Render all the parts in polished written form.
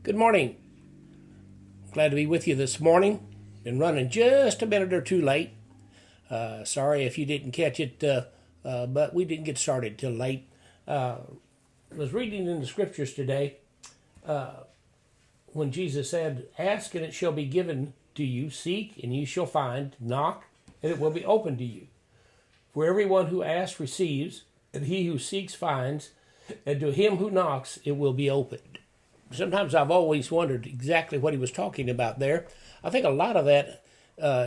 Good morning. Glad to be with you this morning. Been running just a minute or two late. Sorry if you didn't catch it, but we didn't get started till late. I was reading in the scriptures today when Jesus said, "Ask and it shall be given to you, seek and you shall find, knock and it will be opened to you. For everyone who asks receives, and he who seeks finds, and to him who knocks it will be opened." Sometimes I've always wondered exactly what he was talking about there. I think a lot of that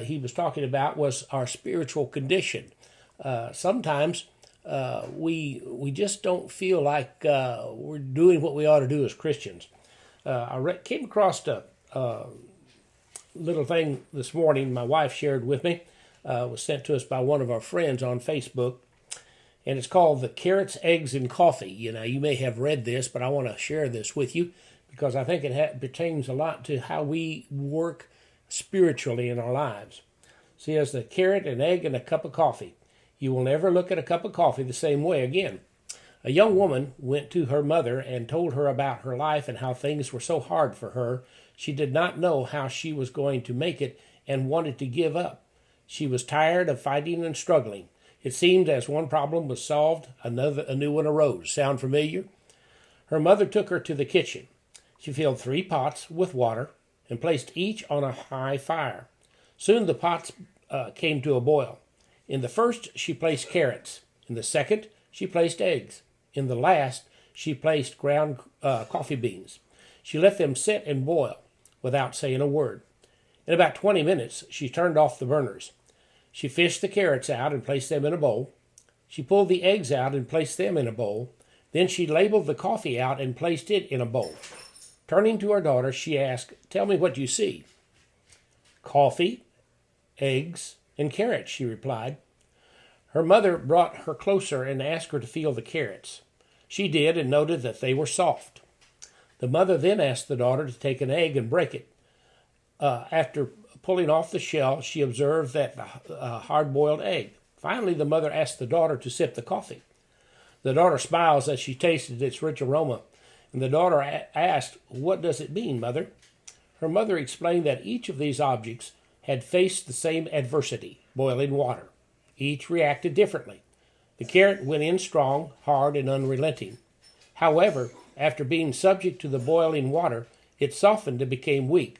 he was talking about was our spiritual condition. Sometimes we just don't feel like we're doing what we ought to do as Christians. Came across a little thing this morning my wife shared with me. Was sent to us by one of our friends on Facebook. And it's called The Carrots, Eggs, and Coffee. You may have read this, but I want to share this with you because I think it pertains a lot to how we work spiritually in our lives. See, as the carrot, an egg, and a cup of coffee. You will never look at a cup of coffee the same way again. A young woman went to her mother and told her about her life and how things were so hard for her. She did not know how she was going to make it and wanted to give up. She was tired of fighting and struggling. It seemed as one problem was solved, a new one arose. Sound familiar? Her mother took her to the kitchen. She filled 3 pots with water and placed each on a high fire. Soon the pots came to a boil. In the first, she placed carrots. In the second, she placed eggs. In the last, she placed ground coffee beans. She let them sit and boil without saying a word. In about 20 minutes, she turned off the burners. She fished the carrots out and placed them in a bowl. She pulled the eggs out and placed them in a bowl. Then she labeled the coffee out and placed it in a bowl. Turning to her daughter, she asked, "Tell me what you see." "Coffee, eggs, and carrots," she replied. Her mother brought her closer and asked her to feel the carrots. She did and noted that they were soft. The mother then asked the daughter to take an egg and break it. After pulling off the shell, she observed that hard-boiled egg. Finally, the mother asked the daughter to sip the coffee. The daughter smiles as she tasted its rich aroma, and the daughter asked, "What does it mean, mother?" Her mother explained that each of these objects had faced the same adversity, boiling water. Each reacted differently. The carrot went in strong, hard, and unrelenting. However, after being subject to the boiling water, it softened and became weak.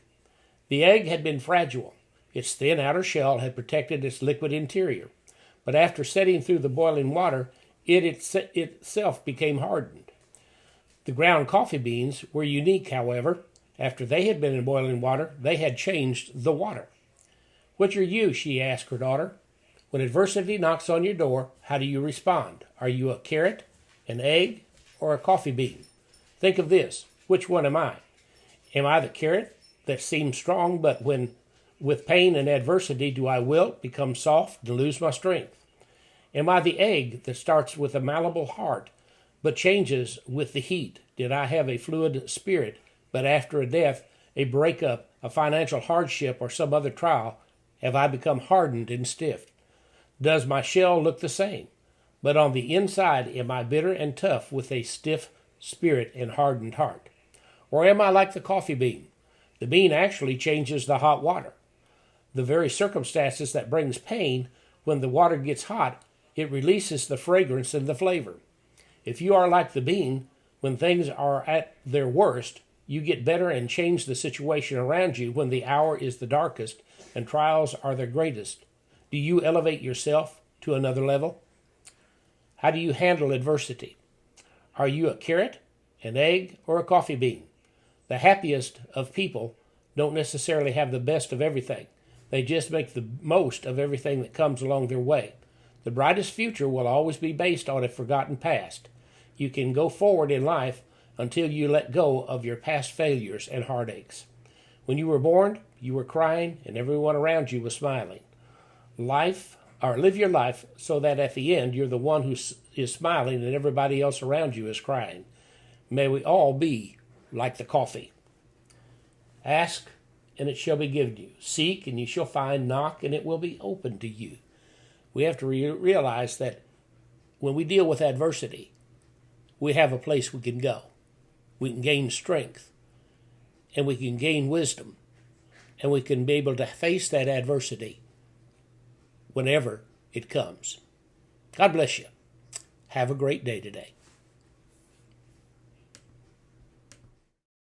The egg had been fragile. Its thin outer shell had protected its liquid interior. But after setting through the boiling water, it itself became hardened. The ground coffee beans were unique, however. After they had been in boiling water, they had changed the water. "Which are you?" she asked her daughter. "When adversity knocks on your door, how do you respond? Are you a carrot, an egg, or a coffee bean? Think of this. Which one am I? Am I the carrot that seems strong, but when with pain and adversity do I wilt, become soft, and lose my strength? Am I the egg that starts with a malleable heart, but changes with the heat? Did I have a fluid spirit, but after a death, a breakup, a financial hardship, or some other trial, have I become hardened and stiff? Does my shell look the same? But on the inside, am I bitter and tough with a stiff spirit and hardened heart? Or am I like the coffee bean? The bean actually changes the hot water. The very circumstances that brings pain, when the water gets hot, it releases the fragrance and the flavor. If you are like the bean, when things are at their worst, you get better and change the situation around you when the hour is the darkest and trials are the greatest. Do you elevate yourself to another level? How do you handle adversity? Are you a carrot, an egg, or a coffee bean? The happiest of people don't necessarily have the best of everything. They just make the most of everything that comes along their way. The brightest future will always be based on a forgotten past. You can go forward in life until you let go of your past failures and heartaches. When you were born, you were crying and everyone around you was smiling. Live your life so that at the end you're the one who is smiling and everybody else around you is crying. May we all be like the coffee. Ask and it shall be given you. Seek and you shall find. Knock and it will be opened to you. We have to realize that when we deal with adversity, we have a place we can go. We can gain strength. and we can gain wisdom, and we can be able to face that adversity whenever it comes. God bless you. Have a great day today.